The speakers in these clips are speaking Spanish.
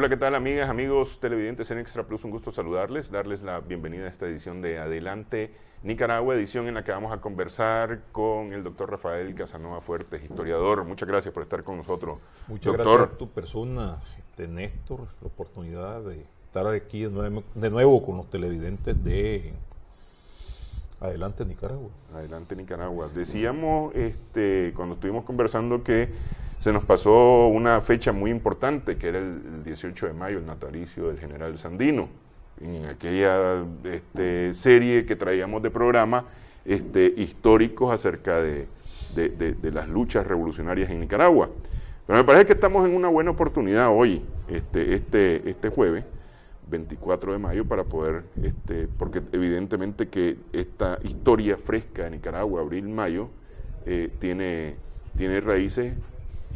Hola, ¿qué tal amigas, amigos televidentes en Extra Plus? Un gusto saludarles, darles la bienvenida a esta edición de Adelante Nicaragua, edición en la que vamos a conversar con el doctor Rafael Casanova Fuertes, historiador. Muchas gracias por estar con nosotros, Muchas doctor. gracias a tu persona, Néstor, la oportunidad de estar aquí de nuevo con los televidentes de Adelante Nicaragua. Adelante Nicaragua. Decíamos cuando estuvimos conversando que se nos pasó una fecha muy importante, que era el 18 de mayo, el natalicio del general Sandino. En aquella serie que traíamos de programa históricos acerca de las luchas revolucionarias en Nicaragua. Pero me parece que estamos en una buena oportunidad hoy, este jueves, 24 de mayo, para poder, porque evidentemente que esta historia fresca de Nicaragua, abril-mayo, tiene raíces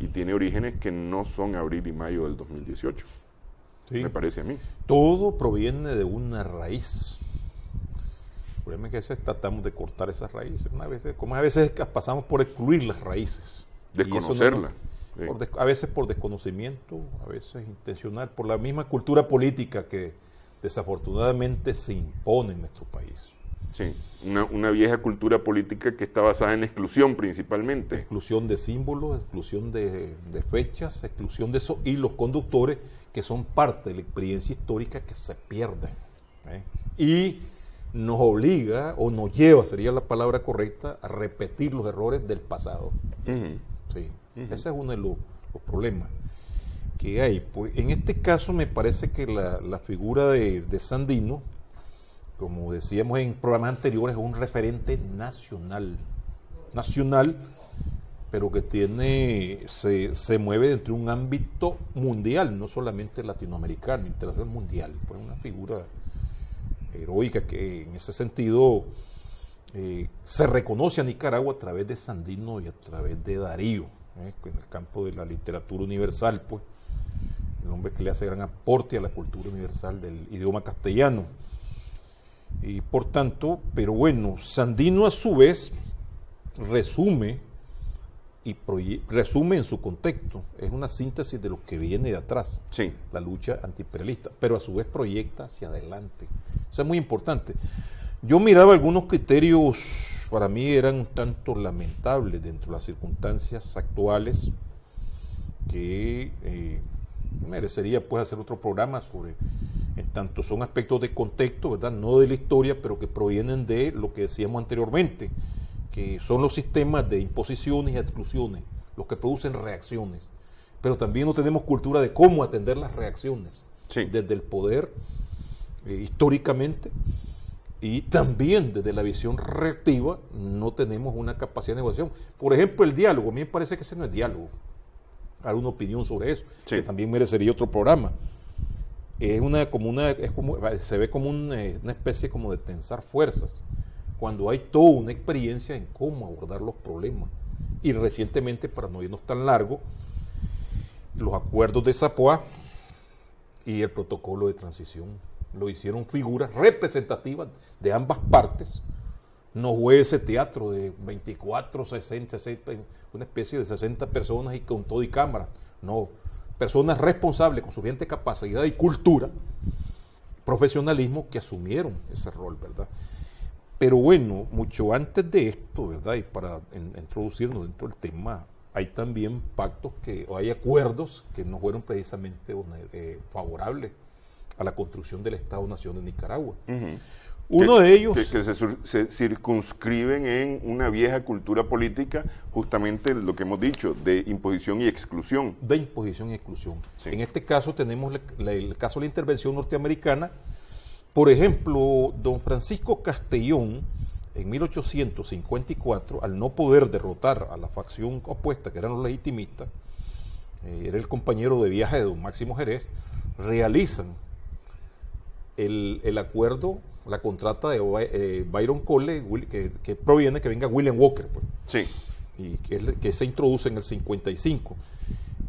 y tiene orígenes que no son abril y mayo del 2018. Sí. Me parece a mí. Todo proviene de una raíz. El problema es que a veces tratamos de cortar esas raíces. A veces pasamos por excluir las raíces. Desconocerlas. Sí. A veces por desconocimiento, a veces intencional, por la misma cultura política que desafortunadamente se impone en nuestro país. Sí, una vieja cultura política que está basada en exclusión principalmente. Exclusión de símbolos, exclusión de fechas, exclusión de esos hilos conductores que son parte de la experiencia histórica que se pierden. Y nos obliga, o nos lleva, sería la palabra correcta, a repetir los errores del pasado. Sí. Ese es uno de los problemas que hay. Pues, en este caso me parece que la figura de Sandino, como decíamos en programas anteriores, es un referente nacional, pero que se mueve dentro de un ámbito mundial, no solamente latinoamericano, internacional, mundial. Pues una figura heroica que en ese sentido se reconoce a Nicaragua a través de Sandino y a través de Darío, en el campo de la literatura universal, pues el hombre que le hace gran aporte a la cultura universal del idioma castellano. Y por tanto, pero bueno, Sandino a su vez resume en su contexto, es una síntesis de lo que viene de atrás, sí, la lucha antiimperialista, pero a su vez proyecta hacia adelante. Eso es muy importante. Yo miraba algunos criterios, para mí eran un tanto lamentables dentro de las circunstancias actuales, que merecería pues hacer otro programa sobre, en tanto son aspectos de contexto, ¿verdad? No de la historia, pero que provienen de lo que decíamos anteriormente, que son los sistemas de imposiciones y exclusiones, los que producen reacciones. Pero también no tenemos cultura de cómo atender las reacciones, sí, desde el poder, históricamente, y también desde la visión reactiva no tenemos una capacidad de negociación. Por ejemplo, el diálogo, a mí me parece que ese no es diálogo. Hay una opinión sobre eso, sí, que también merecería otro programa. Se ve como una especie como de tensar fuerzas, cuando hay toda una experiencia en cómo abordar los problemas. Y recientemente, para no irnos tan largo, los acuerdos de Zapoá y el protocolo de transición lo hicieron figuras representativas de ambas partes. No fue ese teatro de 24, 60, una especie de 60 personas y con todo y cámara. No, personas responsables con suficiente capacidad y cultura, profesionalismo, que asumieron ese rol, ¿verdad? Pero bueno, mucho antes de esto, ¿verdad? Y para introducirnos dentro del tema, hay también pactos o hay acuerdos que no fueron precisamente favorables a la construcción del Estado-Nación de Nicaragua. Uno de ellos... Que se circunscriben en una vieja cultura política, justamente lo que hemos dicho, de imposición y exclusión. De imposición y exclusión. Sí. En este caso tenemos el caso de la intervención norteamericana. Por ejemplo, don Francisco Castellón, en 1854, al no poder derrotar a la facción opuesta, que eran los legitimistas, era el compañero de viaje de don Máximo Jerez, realizan el acuerdo, la contrata de Byron Cole, que proviene que venga William Walker, pues. Sí. Y que se introduce en el 55.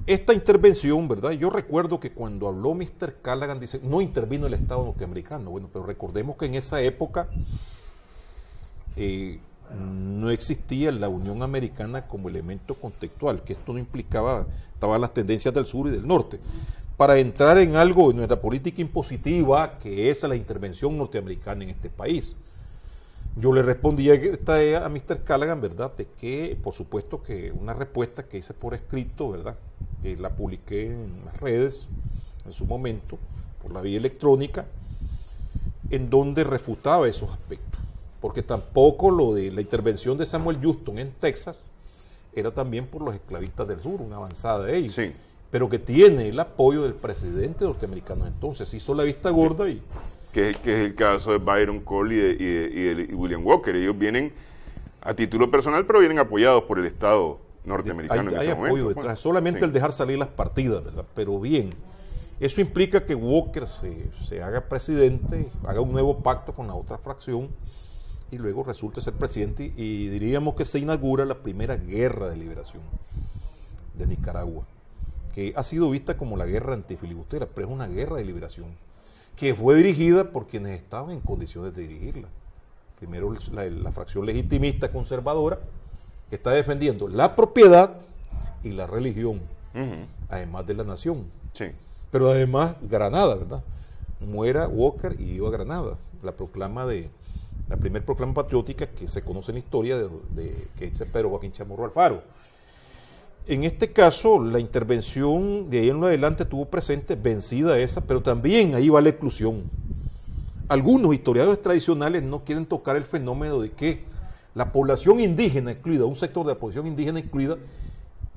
Esta intervención, ¿verdad? Yo recuerdo que cuando habló Mr. Callaghan, dice, no intervino el Estado norteamericano. Bueno, pero recordemos que en esa época no existía la Unión Americana como elemento contextual, que esto no implicaba, estaban las tendencias del sur y del norte. para entrar en algo, en nuestra política impositiva, que es la intervención norteamericana en este país. Yo le respondí a Mr. Callaghan, ¿verdad?, de que, por supuesto, que una respuesta que hice por escrito, ¿verdad?, que la publiqué en las redes en su momento, por la vía electrónica, en donde refutaba esos aspectos. Porque tampoco lo de la intervención de Samuel Houston en Texas era también por los esclavistas del sur, una avanzada de ellos. Sí. Pero que tiene el apoyo del presidente norteamericano. Entonces hizo la vista gorda y... Que es el caso de Byron Cole y William Walker. Ellos vienen a título personal, pero vienen apoyados por el Estado norteamericano en ese momento. Hay apoyo detrás, solamente sí, el dejar salir las partidas, ¿verdad? Pero bien, eso implica que Walker se haga presidente, haga un nuevo pacto con la otra fracción y luego resulte ser presidente, y diríamos que se inaugura la primera guerra de liberación de Nicaragua, que ha sido vista como la guerra antifilibustera, pero es una guerra de liberación que fue dirigida por quienes estaban en condiciones de dirigirla. Primero la fracción legitimista conservadora, que está defendiendo la propiedad y la religión, además de la nación. Sí. Pero además Granada, ¿verdad? Muera Walker y iba a Granada, la primera proclama patriótica que se conoce en la historia que es Pedro Joaquín Chamorro Alfaro. En este caso, la intervención de ahí en adelante tuvo presente, vencida esa, pero también ahí va la exclusión. Algunos historiadores tradicionales no quieren tocar el fenómeno de que la población indígena incluida, un sector de la población indígena incluida,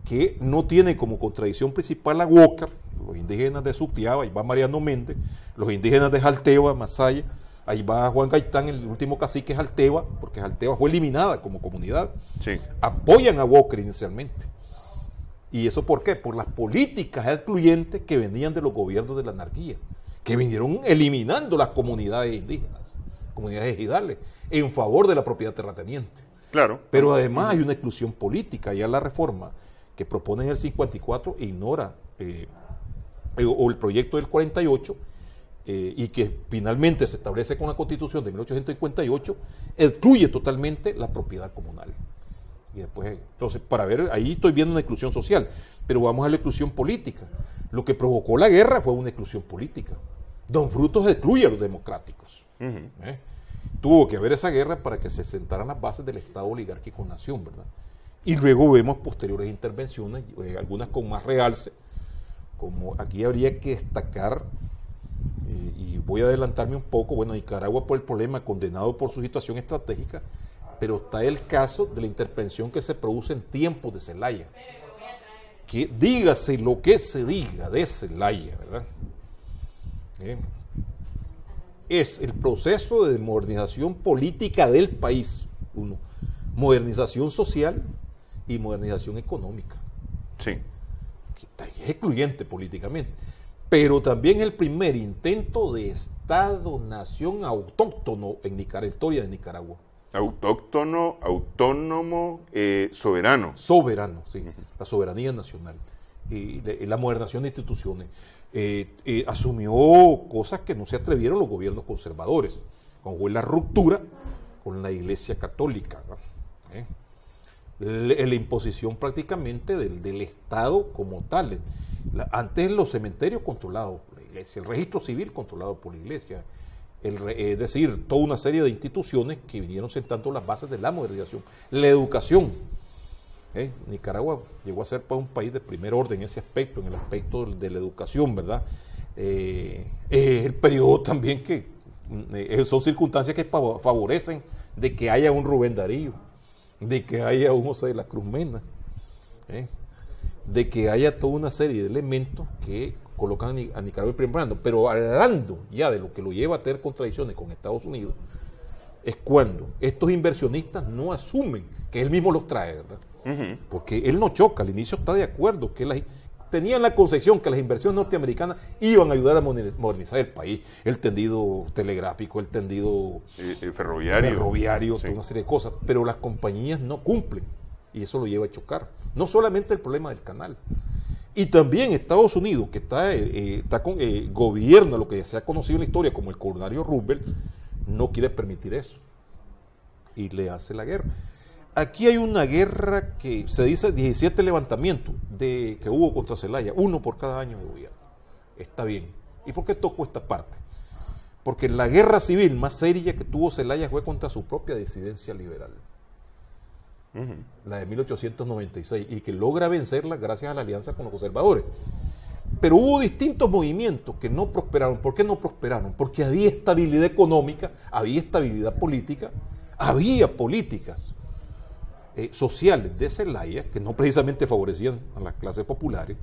que no tiene como contradicción principal a Walker, los indígenas de Sutiaba, ahí va Mariano Méndez, los indígenas de Jalteba, Masaya, ahí va Juan Gaitán, el último cacique Jalteba, porque Jalteba fue eliminada como comunidad. Sí. Apoyan a Walker inicialmente. ¿Y eso por qué? Por las políticas excluyentes que venían de los gobiernos de la anarquía, que vinieron eliminando las comunidades indígenas, comunidades ejidales, en favor de la propiedad terrateniente. Claro. Pero además hay una exclusión política. Ya la reforma que propone en el 54 ignora, o el proyecto del 48, y que finalmente se establece con la Constitución de 1858, excluye totalmente la propiedad comunal. Y después, entonces, para ver, ahí estoy viendo una exclusión social, pero vamos a la exclusión política. Lo que provocó la guerra fue una exclusión política. Don Frutos excluye a los democráticos. Tuvo que haber esa guerra para que se sentaran las bases del Estado oligárquico-nación, ¿verdad? Y luego vemos posteriores intervenciones, algunas con más realce, como aquí habría que destacar, y voy a adelantarme un poco, bueno, Nicaragua por el problema, condenado por su situación estratégica, pero está el caso de la intervención que se produce en tiempos de Zelaya. Que dígase lo que se diga de Zelaya, ¿verdad? Es el proceso de modernización política del país, uno, modernización social y modernización económica. Sí. Que es excluyente políticamente, pero también el primer intento de Estado-nación autóctono en Nicaragua, historia de Nicaragua. Autóctono, autónomo, soberano. Soberano, sí, la soberanía nacional. Y la modernización de instituciones. Asumió cosas que no se atrevieron los gobiernos conservadores, como fue la ruptura con la Iglesia Católica, ¿no? La imposición prácticamente del Estado como tal. Antes los cementerios controlados por la Iglesia, el registro civil controlado por la Iglesia, es decir, toda una serie de instituciones que vinieron sentando las bases de la modernización. La educación. Nicaragua llegó a ser pues, un país de primer orden en ese aspecto, en el aspecto de la educación, ¿verdad? El periodo también que son circunstancias que favorecen de que haya un Rubén Darío, de que haya un José de la Cruz Mena, de que haya toda una serie de elementos que colocan a Nicaragua en primer plano. Pero hablando ya de lo que lo lleva a tener contradicciones con Estados Unidos, es cuando estos inversionistas no asumen que él mismo los trae, ¿verdad? Porque él no choca, al inicio está de acuerdo, que tenían la concepción que las inversiones norteamericanas iban a ayudar a modernizar el país, el tendido telegráfico, el tendido ferroviario, sí, una serie de cosas, pero las compañías no cumplen y eso lo lleva a chocar. No solamente el problema del canal, y también Estados Unidos, que gobierna lo que se ha conocido en la historia como el coronario Roosevelt, no quiere permitir eso y le hace la guerra. Aquí hay una guerra que se dice 17 levantamientos que hubo contra Zelaya, uno por cada año de gobierno. está bien. ¿Y por qué toco esta parte? Porque la guerra civil más seria que tuvo Zelaya fue contra su propia disidencia liberal, la de 1896, y que logra vencerla gracias a la alianza con los conservadores. Pero hubo distintos movimientos que no prosperaron. ¿Por qué no prosperaron? Porque había estabilidad económica, había estabilidad política, había políticas sociales de Zelaya que no precisamente favorecían a las clases populares,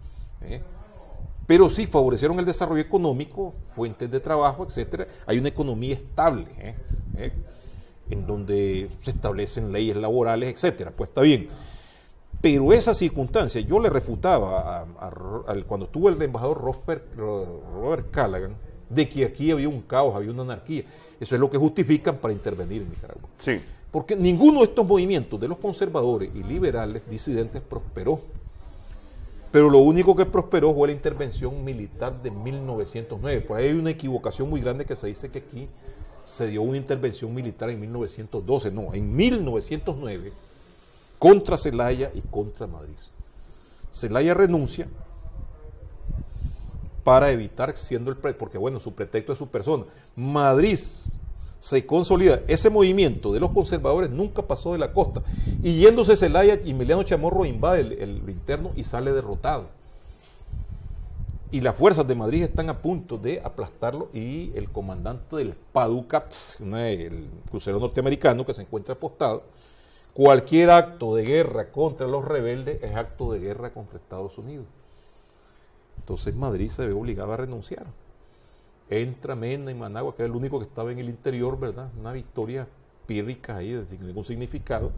pero sí favorecieron el desarrollo económico, fuentes de trabajo, etcétera. Hay una economía estable, en donde se establecen leyes laborales, etcétera. Pues está bien. Pero esa circunstancia, yo le refutaba cuando estuvo el embajador Robert Callaghan, de que aquí había un caos, había una anarquía. Eso es lo que justifican para intervenir en Nicaragua. Sí. Porque ninguno de estos movimientos de los conservadores y liberales disidentes prosperó. Pero lo único que prosperó fue la intervención militar de 1909. Por ahí hay una equivocación muy grande que se dice que aquí se dio una intervención militar en 1912. No, en 1909, contra Zelaya y contra Madrid. Zelaya renuncia para evitar siendo porque bueno, su pretexto es su persona. Madrid se consolida. Ese movimiento de los conservadores nunca pasó de la costa. Y yéndose Zelaya, Emiliano Chamorro invade el interno y sale derrotado. Y las fuerzas de Madrid están a punto de aplastarlo, y el comandante del Paducat, el crucero norteamericano que se encuentra apostado, cualquier acto de guerra contra los rebeldes es acto de guerra contra Estados Unidos. Entonces Madrid se ve obligado a renunciar. Entra Mena en Managua, que era el único que estaba en el interior, ¿verdad? Una victoria pírrica ahí, de ningún significado,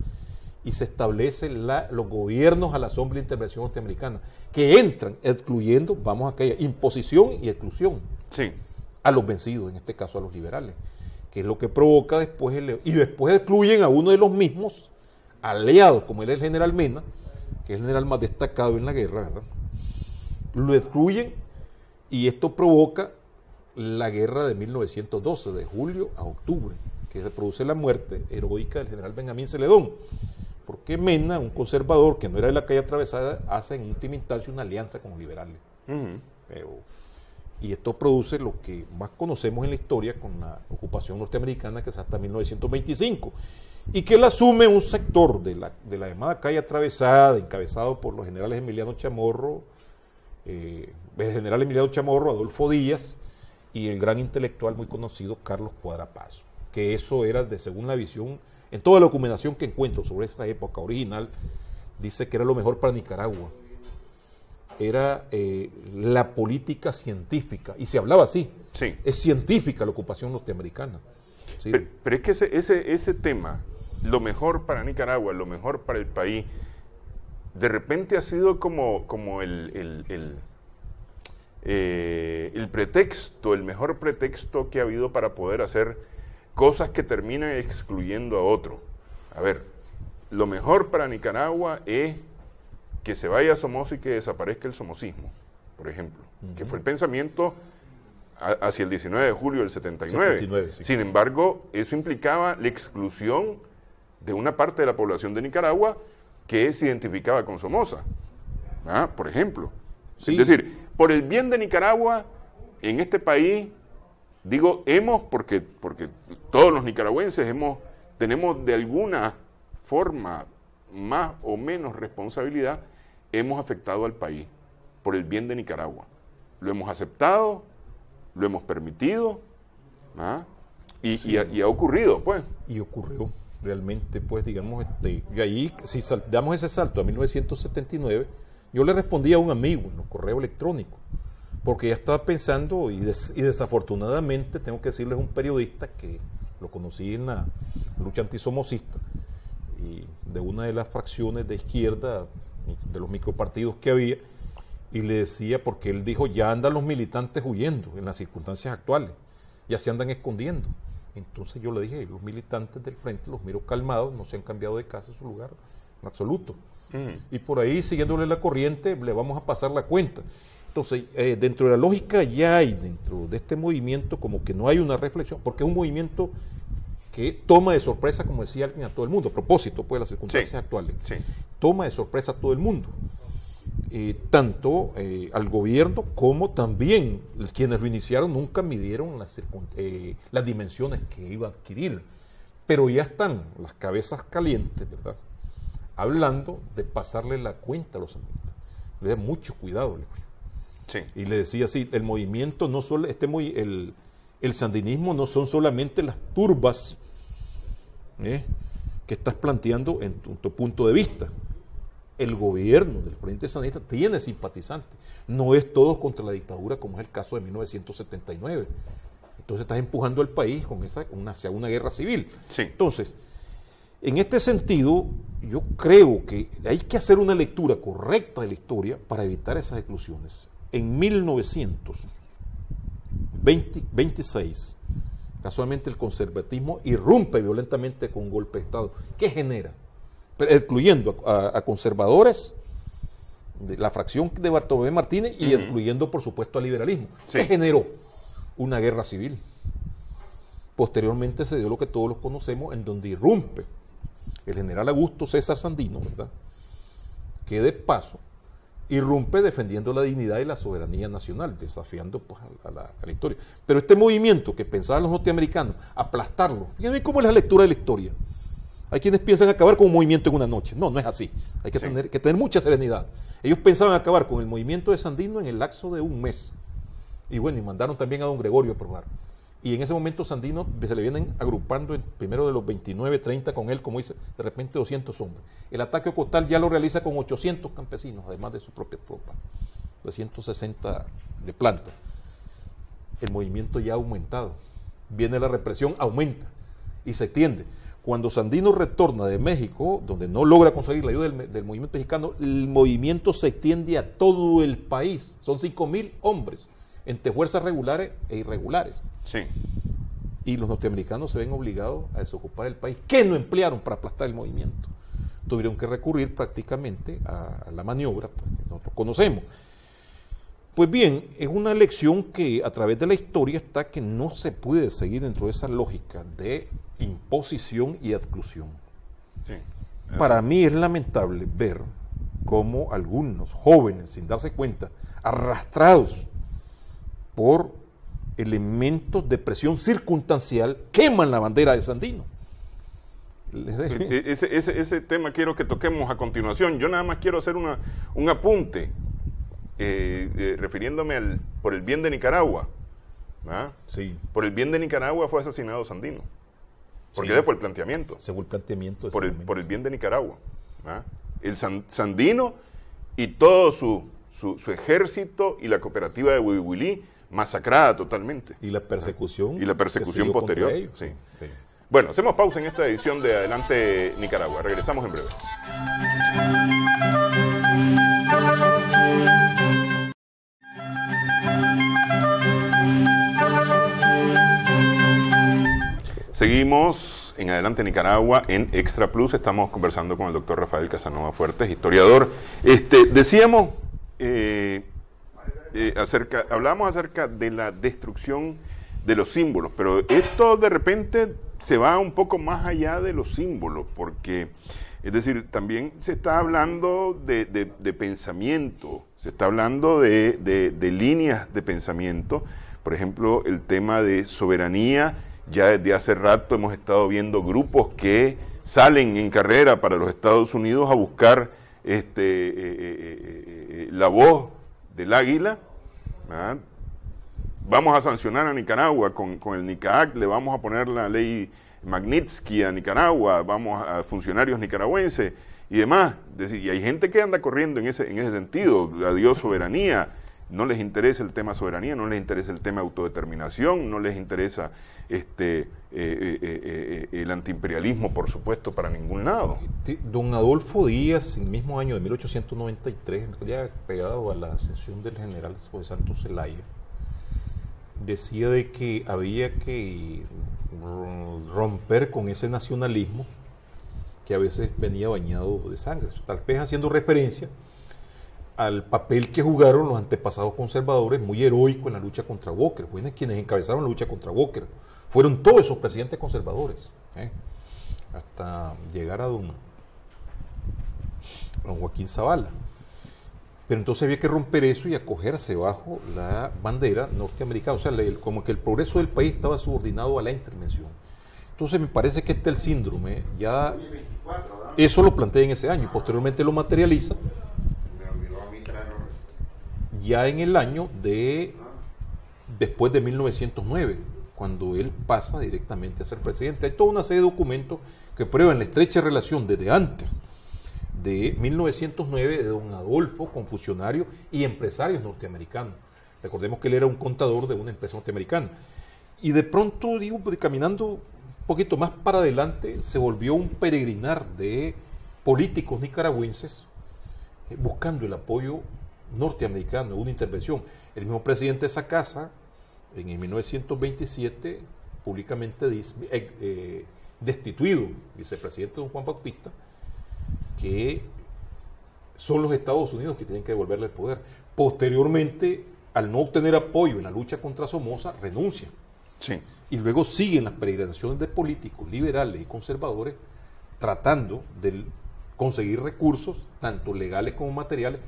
y se establecen los gobiernos a la sombra de la intervención norteamericana, que entran excluyendo, vamos a aquella, imposición y exclusión a los vencidos, en este caso a los liberales, que es lo que provoca después, y después excluyen a uno de los mismos aliados, como él es el general Mena, que es el general más destacado en la guerra, ¿verdad? Lo excluyen, y esto provoca la guerra de 1912, de julio a octubre, que se produce la muerte heroica del general Benjamín Celedón, porque Mena, un conservador que no era de la calle atravesada, hace en última instancia una alianza con los liberales. Y esto produce lo que más conocemos en la historia con la ocupación norteamericana, que es hasta 1925, y que la asume un sector de la llamada calle atravesada, encabezado por los generales Emiliano Chamorro, Adolfo Díaz, y el gran intelectual muy conocido Carlos Cuadrapazo, que eso era, según la visión, en toda la documentación que encuentro sobre esta época original, dice que era lo mejor para Nicaragua. Era la política científica, y se hablaba así. Sí. Es científica la ocupación norteamericana. ¿Sí? Pero es que ese tema, lo mejor para Nicaragua, lo mejor para el país, de repente ha sido como el pretexto, el mejor pretexto que ha habido para poder hacer cosas que terminan excluyendo a otro. A ver, lo mejor para Nicaragua es que se vaya Somoza y que desaparezca el somocismo, por ejemplo, que fue el pensamiento hacia el 19 de julio del 79. Sí. Sin embargo, eso implicaba la exclusión de una parte de la población de Nicaragua que se identificaba con Somoza, por ejemplo. Sí. Es decir, por el bien de Nicaragua, en este país, digo, porque todos los nicaragüenses tenemos de alguna forma más o menos responsabilidad, hemos afectado al país por el bien de Nicaragua. Lo hemos aceptado, lo hemos permitido, y ha ocurrido, pues. Y ocurrió, realmente, pues, digamos, y ahí, si damos ese salto a 1979, yo le respondí a un amigo en los correos electrónicos, porque ya estaba pensando, y desafortunadamente, tengo que decirles, un periodista que lo conocí en la lucha antisomocista, y de una de las fracciones de izquierda, de los micropartidos que había, y le decía, porque él dijo, ya andan los militantes huyendo en las circunstancias actuales, ya se andan escondiendo. Entonces yo le dije, los militantes del frente los miro calmados, no se han cambiado de casa a su lugar, en absoluto. Y por ahí, siguiéndole la corriente, le vamos a pasar la cuenta. Entonces, dentro de la lógica ya hay, dentro de este movimiento, como que no hay una reflexión, porque es un movimiento que toma de sorpresa, como decía alguien, a todo el mundo, a propósito, pues, de las circunstancias actuales. Sí. Toma de sorpresa a todo el mundo. tanto al gobierno como también quienes lo iniciaron nunca midieron las dimensiones que iba a adquirir. Pero ya están las cabezas calientes, ¿verdad?, hablando de pasarle la cuenta a los sandinistas. Le da mucho cuidado, le digo. Sí. Y le decía así, el movimiento no solo, el sandinismo no son solamente las turbas que estás planteando en tu punto de vista. El gobierno del Frente Sandinista tiene simpatizantes. No es todo contra la dictadura, como es el caso de 1979. Entonces estás empujando al país hacia una guerra civil. Sí. Entonces, en este sentido, yo creo que hay que hacer una lectura correcta de la historia para evitar esas exclusiones. En 1926, casualmente el conservatismo irrumpe violentamente con un golpe de Estado. ¿Qué genera? Excluyendo a conservadores, de la fracción de Bartolomé Martínez, y excluyendo, por supuesto, al liberalismo. Sí. ¿Qué generó? Una guerra civil. Posteriormente se dio lo que todos los conocemos, en donde irrumpe el general Augusto César Sandino, ¿verdad?, que de paso irrumpe defendiendo la dignidad y la soberanía nacional, desafiando pues a la historia. Pero este movimiento que pensaban los norteamericanos, aplastarlo, fíjense cómo es la lectura de la historia. Hay quienes piensan acabar con un movimiento en una noche. No, no es así. Hay que tener mucha serenidad. Ellos pensaban acabar con el movimiento de Sandino en el lapso de un mes. Y bueno, y mandaron también a don Gregorio a probar. Y en ese momento Sandino se le vienen agrupando primero de los 29, 30 con él, como dice, de repente 200 hombres. El ataque costal ya lo realiza con 800 campesinos, además de su propia tropa, de 160 de planta. El movimiento ya ha aumentado. Viene la represión, aumenta y se extiende. Cuando Sandino retorna de México, donde no logra conseguir la ayuda del movimiento mexicano, el movimiento se extiende a todo el país. Son 5,000 hombres, entre fuerzas regulares e irregulares. Sí. Y los norteamericanos se ven obligados a desocupar el país. ¿Qué no emplearon para aplastar el movimiento? Tuvieron que recurrir prácticamente a la maniobra pues, que nosotros conocemos. Pues bien, es una lección que a través de la historia está que no se puede seguir dentro de esa lógica de imposición y exclusión. Sí, para mí es lamentable ver cómo algunos jóvenes, sin darse cuenta, arrastrados por elementos de presión circunstancial, queman la bandera de Sandino. Ese tema quiero que toquemos a continuación. Yo nada más quiero hacer un apunte, refiriéndome por el bien de Nicaragua. ¿Ah? Sí. Por el bien de Nicaragua fue asesinado Sandino. Porque ese fue el planteamiento. Ese fue el planteamiento. Por el bien de Nicaragua. ¿Ah? El Sandino y todo su ejército y la cooperativa de Huihuilí masacrada totalmente. Y la persecución. Y la persecución posterior. Sí. Sí. Bueno, hacemos pausa en esta edición de Adelante Nicaragua. Regresamos en breve. Seguimos en Adelante Nicaragua en Extra Plus. Estamos conversando con el doctor Rafael Casanova Fuertes, historiador. Decíamos, hablamos acerca de la destrucción de los símbolos, pero esto de repente se va un poco más allá de los símbolos, porque, es decir, también se está hablando de pensamiento, se está hablando de líneas de pensamiento. Por ejemplo, el tema de soberanía. Ya desde hace rato hemos estado viendo grupos que salen en carrera para los Estados Unidos a buscar la voz del águila. ¿Verdad? Vamos a sancionar a Nicaragua con el NICAAC, le vamos a poner la ley Magnitsky a Nicaragua, vamos a funcionarios nicaragüenses y demás. Es decir, y hay gente que anda corriendo en ese sentido, adiós soberanía. No les interesa el tema soberanía, no les interesa el tema autodeterminación, no les interesa el antiimperialismo, por supuesto, para ningún lado. Don Adolfo Díaz, en el mismo año de 1893, ya pegado a la ascensión del general José Santos Zelaya, decía de que había que romper con ese nacionalismo que a veces venía bañado de sangre, tal vez haciendo referencia al papel que jugaron los antepasados conservadores, muy heroico en la lucha contra Walker. Fueron quienes encabezaron la lucha contra Walker. Fueron todos esos presidentes conservadores, hasta llegar a don Joaquín Zavala. Pero entonces había que romper eso y acogerse bajo la bandera norteamericana. O sea, como que el progreso del país estaba subordinado a la intervención. Entonces me parece que el síndrome ya... Eso lo plantea en ese año y posteriormente lo materializa ya en el año después de 1909, cuando él pasa directamente a ser presidente. Hay toda una serie de documentos que prueban la estrecha relación desde antes de 1909 de don Adolfo con funcionarios y empresarios norteamericanos. Recordemos que él era un contador de una empresa norteamericana. Y de pronto, digo, caminando un poquito más para adelante, se volvió un peregrinar de políticos nicaragüenses buscando el apoyo norteamericano, una intervención. El mismo presidente de esa casa, en 1927, públicamente destituido, vicepresidente don Juan Bautista, que son los Estados Unidos que tienen que devolverle el poder. Posteriormente, al no obtener apoyo en la lucha contra Somoza, renuncia. Sí. Y luego siguen las peregrinaciones de políticos liberales y conservadores tratando de conseguir recursos, tanto legales como materiales,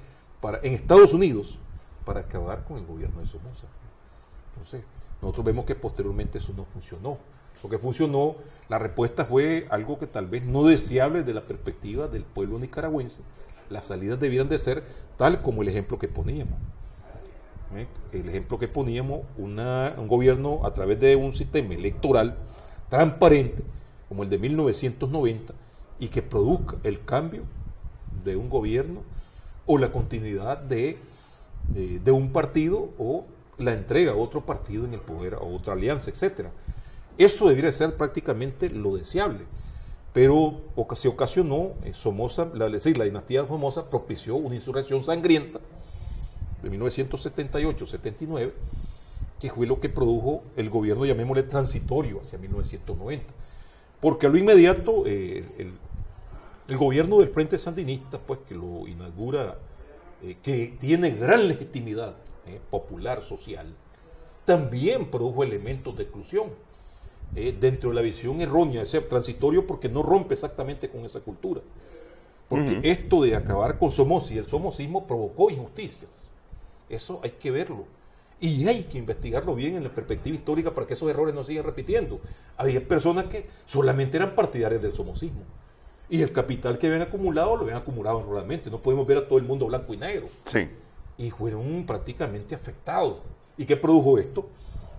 en Estados Unidos, para acabar con el gobierno de Somoza. Entonces, nosotros vemos que posteriormente eso no funcionó. Lo que funcionó, la respuesta fue algo que tal vez no deseable desde la perspectiva del pueblo nicaragüense. Las salidas debieran de ser tal como el ejemplo que poníamos. El ejemplo que poníamos, un gobierno a través de un sistema electoral transparente, como el de 1990, y que produzca el cambio de un gobierno o la continuidad de un partido o la entrega a otro partido en el poder, a otra alianza, etcétera. Eso debería ser prácticamente lo deseable, pero se ocasionó, Somoza, la dinastía de Somoza propició una insurrección sangrienta de 1978-79, que fue lo que produjo el gobierno, llamémosle transitorio, hacia 1990. Porque a lo inmediato, el gobierno del Frente Sandinista, pues que lo inaugura, que tiene gran legitimidad popular, social, también produjo elementos de exclusión dentro de la visión errónea, ese transitorio, porque no rompe exactamente con esa cultura. Porque esto de acabar con Somoza y el somocismo provocó injusticias. Eso hay que verlo. Y hay que investigarlo bien en la perspectiva histórica para que esos errores no sigan repitiendo. Había personas que solamente eran partidarias del somocismo. Y el capital que habían acumulado, lo habían acumulado erróneamente. No podemos ver a todo el mundo blanco y negro. Sí. Y fueron prácticamente afectados. ¿Y qué produjo esto?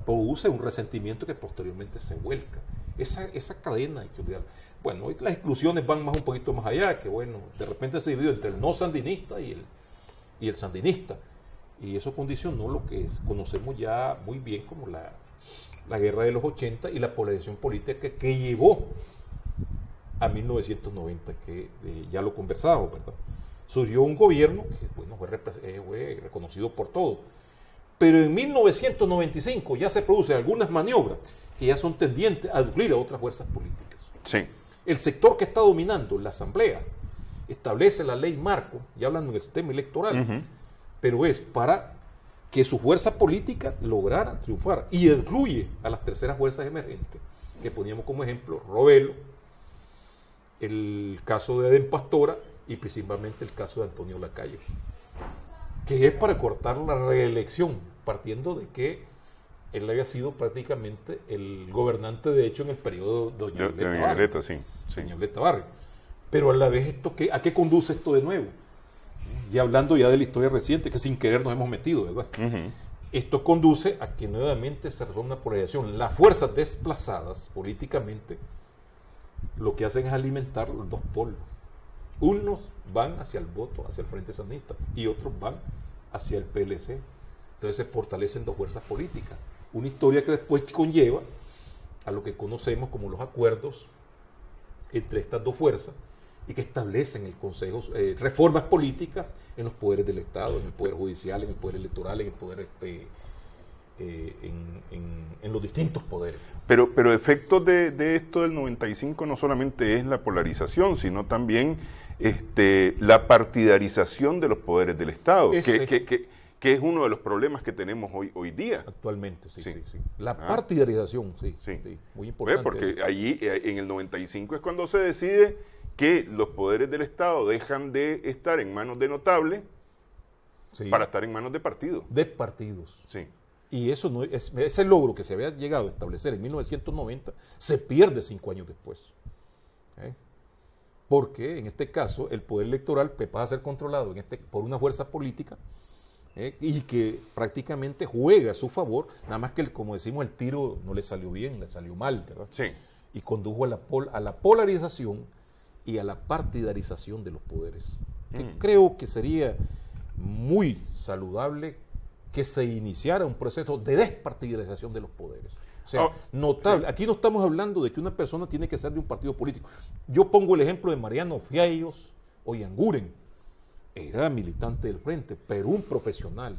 Produce un resentimiento que posteriormente se vuelca. Esa cadena hay que olvidar. Bueno, las exclusiones van un poquito más allá, que bueno, de repente se dividió entre el no sandinista y el sandinista. Y eso condicionó lo que conocemos ya muy bien como la guerra de los 80 y la polarización política que llevó a 1990, que ya lo conversábamos, ¿verdad? Surgió un gobierno que bueno, fue reconocido por todos. Pero en 1995 ya se producen algunas maniobras que ya son tendientes a adulir a otras fuerzas políticas. Sí. El sector que está dominando la Asamblea establece la ley marco, ya hablando en el sistema electoral, pero es para que su fuerza política lograra triunfar y excluye a las terceras fuerzas emergentes, que poníamos como ejemplo Robelo, el caso de Eden Pastora y principalmente el caso de Antonio Lacayo, que es para cortar la reelección, partiendo de que él había sido prácticamente el gobernante de hecho en el periodo de Doña Violeta, sí. Doña Violeta Barrio. Pero a la vez, ¿a qué conduce esto de nuevo? Y hablando ya de la historia reciente, que sin querer nos hemos metido, ¿verdad? Esto conduce a que nuevamente se resuelva una polarización. Las fuerzas desplazadas políticamente lo que hacen es alimentar los dos polos. Unos van hacia el voto, hacia el Frente Sandinista, y otros van hacia el PLC. Entonces se fortalecen dos fuerzas políticas. Una historia que después conlleva a lo que conocemos como los acuerdos entre estas dos fuerzas y que establecen el Consejo, reformas políticas en los poderes del Estado, en el Poder Judicial, en el Poder Electoral, en el Poder en los distintos poderes. Pero efectos de esto del 95 no solamente es la polarización, sino también la partidarización de los poderes del Estado, que es uno de los problemas que tenemos hoy día. Actualmente, sí. La partidarización, sí, muy importante. Porque allí, en el 95 es cuando se decide que los poderes del Estado dejan de estar en manos de notables para estar en manos de partidos. De partidos. Sí. Y eso no es, ese logro que se había llegado a establecer en 1990 se pierde 5 años después. Porque en este caso el poder electoral pasa a ser controlado por una fuerza política y que prácticamente juega a su favor, nada más que, como decimos, el tiro no le salió bien, le salió mal, ¿verdad? Sí. Y condujo a la polarización y a la partidarización de los poderes. Que creo que sería muy saludable que se iniciara un proceso de despartidarización de los poderes. O sea, notable. Aquí no estamos hablando de que una persona tiene que ser de un partido político. Yo pongo el ejemplo de Mariano Fiallos Oyanguren. Era militante del Frente, pero un profesional.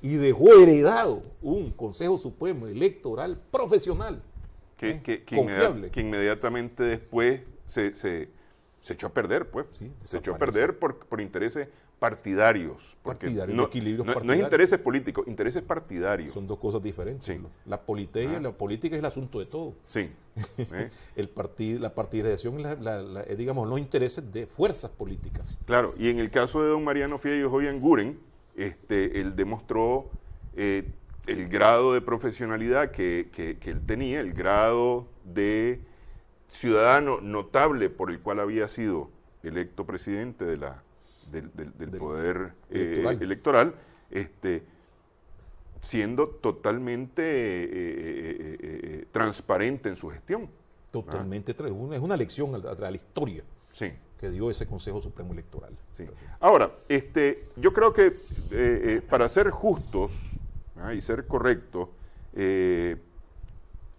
Y dejó heredado un Consejo Supremo Electoral profesional. Confiable. Que inmediatamente después se echó a perder, pues. Sí, se echó a perder por intereses partidarios. No es intereses políticos, intereses partidarios. Son dos cosas diferentes. Sí. La política es el asunto de todo. Sí. La partidarización es, digamos, los intereses de fuerzas políticas. Claro, y en el caso de don Mariano Fiallos Oyanguren, él demostró el grado de profesionalidad que él tenía, el grado de ciudadano notable por el cual había sido electo presidente del poder electoral, siendo totalmente transparente en su gestión. Totalmente, es una lección a la historia sí. que dio ese Consejo Supremo Electoral. Sí. Ahora, yo creo que para ser justos y ser correctos,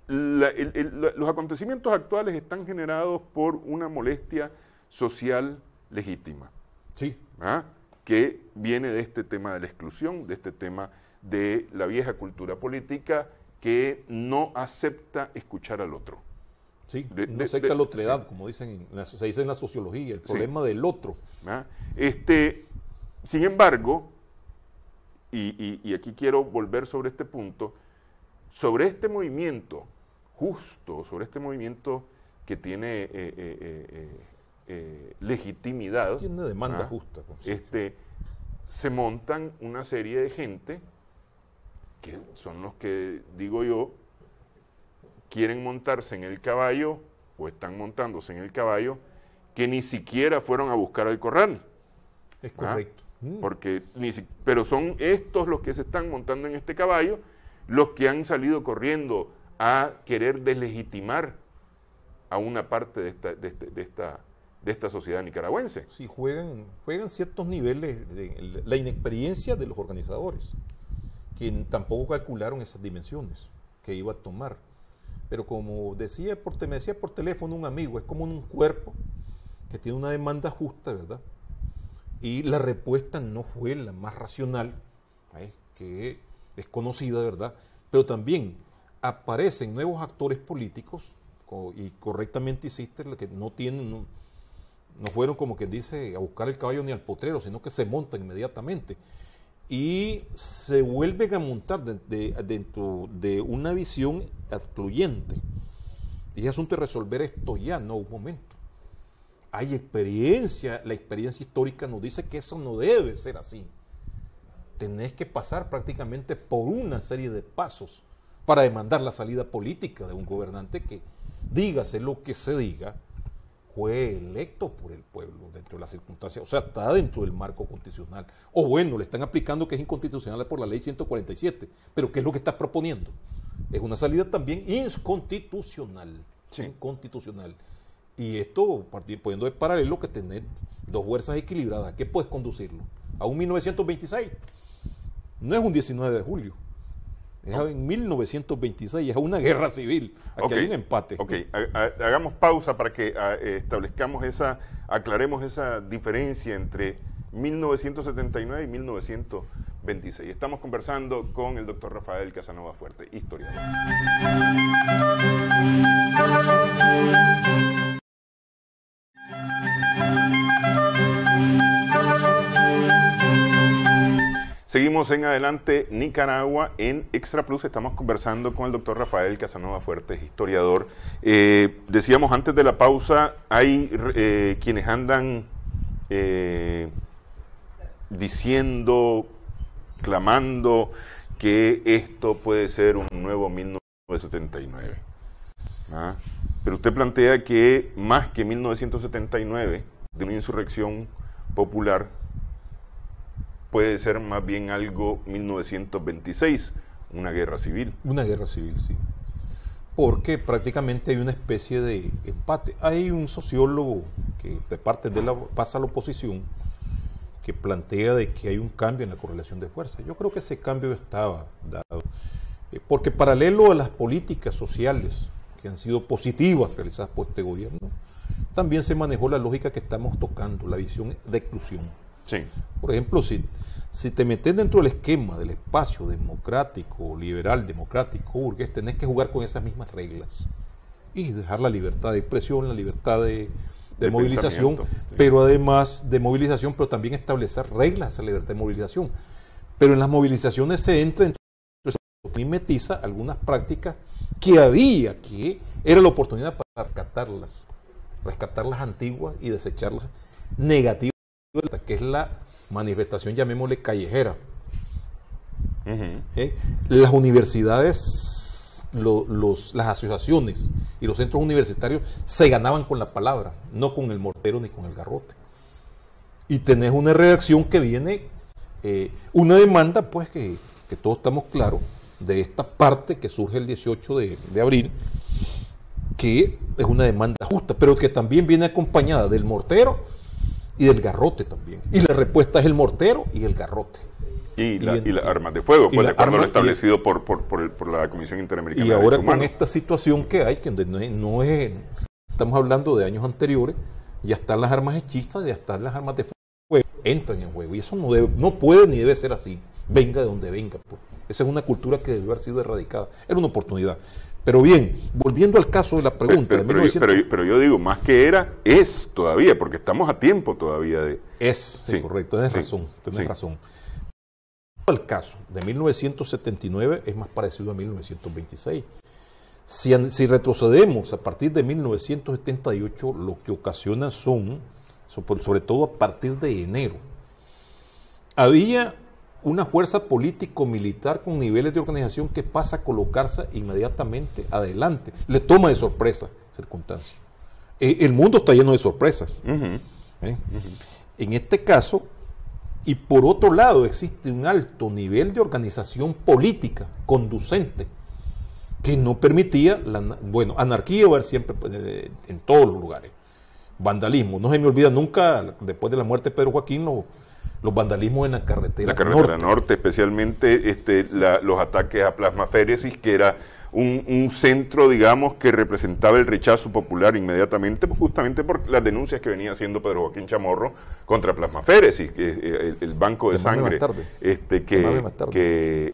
los acontecimientos actuales están generados por una molestia social legítima. Sí. Que viene de este tema de la exclusión, de este tema de la vieja cultura política que no acepta escuchar al otro. Sí, no acepta la otredad, como dicen, se dice en la sociología, el problema del otro. Sin embargo, y aquí quiero volver sobre este punto, sobre este movimiento justo, sobre este movimiento que tiene legitimidad. Tiene una demanda justa. Se montan una serie de gente que son los que, digo yo, quieren montarse en el caballo o están montándose en el caballo que ni siquiera fueron a buscar al corral. Es correcto. Pero son estos los que se están montando en este caballo, los que han salido corriendo a querer deslegitimar a una parte de esta sociedad nicaragüense. Sí, juegan ciertos niveles de la inexperiencia de los organizadores, que tampoco calcularon esas dimensiones que iba a tomar. Pero como me decía por teléfono un amigo, es como un cuerpo que tiene una demanda justa, ¿verdad? Y la respuesta no fue la más racional, que es conocida, ¿verdad? Pero también aparecen nuevos actores políticos, y correctamente hiciste, que no fueron, como quien dice, a buscar el caballo ni al potrero, sino que se montan inmediatamente. Y se vuelven a montar dentro de una visión excluyente. Y es asunto de resolver esto ya, no un momento. Hay experiencia, la experiencia histórica nos dice que eso no debe ser así. Tenés que pasar prácticamente por una serie de pasos para demandar la salida política de un gobernante que, dígase lo que se diga, fue electo por el pueblo dentro de las circunstancias, o sea, está dentro del marco constitucional. O bueno, le están aplicando que es inconstitucional por la ley 147, pero ¿qué es lo que está proponiendo? Es una salida también inconstitucional. Sí. Inconstitucional. Y esto, poniendo de paralelo que tener dos fuerzas equilibradas, ¿qué puedes conducirlo? A un 1926. No es un 19 de julio. Es en 1926, es una guerra civil. Aquí hay un empate. Hagamos pausa para que aclaremos esa diferencia entre 1979 y 1926. Estamos conversando con el doctor Rafael Casanova Fuerte, historiador. Seguimos en Adelante Nicaragua en Extra Plus. Estamos conversando con el doctor Rafael Casanova Fuertes, historiador. Decíamos antes de la pausa, hay quienes andan diciendo clamando que esto puede ser un nuevo 1979. ¿Ah? Pero usted plantea que más que 1979, de una insurrección popular, puede ser más bien algo 1926, una guerra civil. Una guerra civil, sí. Porque prácticamente hay una especie de empate. Hay un sociólogo que de parte de pasa a la oposición que plantea de que hay un cambio en la correlación de fuerzas. Yo creo que ese cambio estaba dado. Porque paralelo a las políticas sociales que han sido positivas realizadas por este gobierno, también se manejó la lógica que estamos tocando, la visión de exclusión. Sí. Por ejemplo, si te metes dentro del esquema del espacio democrático, liberal, democrático, burgués, tenés que jugar con esas mismas reglas y dejar la libertad de expresión, la libertad de movilización, sí. Pero además de movilización, pero también establecer reglas a esa libertad de movilización. Pero en las movilizaciones se entra en mimetiza algunas prácticas que era la oportunidad para rescatar las antiguas y desecharlas negativas, que es la manifestación, llamémosle callejera. Las universidades, las asociaciones y los centros universitarios se ganaban con la palabra, no con el mortero ni con el garrote. Y tenés una redacción que viene, una demanda, pues que todos estamos claros, de esta parte que surge el 18 de abril, que es una demanda justa, pero que también viene acompañada del mortero y del garrote también. Y la respuesta es el mortero y el garrote. Y las armas de fuego, pues de acuerdo a lo establecido por la Comisión Interamericana de de Derechos Humanos. Y ahora con esta situación que hay, que no es, estamos hablando de años anteriores, ya están las armas hechistas, ya están las armas de fuego, entran en juego. Y eso no puede ni debe ser así, venga de donde venga. Pues. Esa es una cultura que debe haber sido erradicada. Era una oportunidad. Pero bien, volviendo al caso de la pregunta de 1900... pero yo digo, más que era, es todavía, porque estamos a tiempo todavía de... Sí, correcto, tienes razón. El caso de 1979 es más parecido a 1926. Si retrocedemos a partir de 1978, lo que ocasiona sobre todo a partir de enero, había una fuerza político-militar con niveles de organización que pasa a colocarse inmediatamente adelante. Le toma de sorpresa circunstancias. El mundo está lleno de sorpresas. En este caso, y por otro lado, existe un alto nivel de organización política conducente que no permitía, anarquía va a haber siempre en todos los lugares. Vandalismo, no se me olvida nunca, después de la muerte de Pedro Joaquín, los vandalismos en la carretera norte, especialmente los ataques a plasmaféresis, que era un centro, digamos, que representaba el rechazo popular inmediatamente, justamente por las denuncias que venía haciendo Pedro Joaquín Chamorro contra plasmaféresis, el banco de sangre, que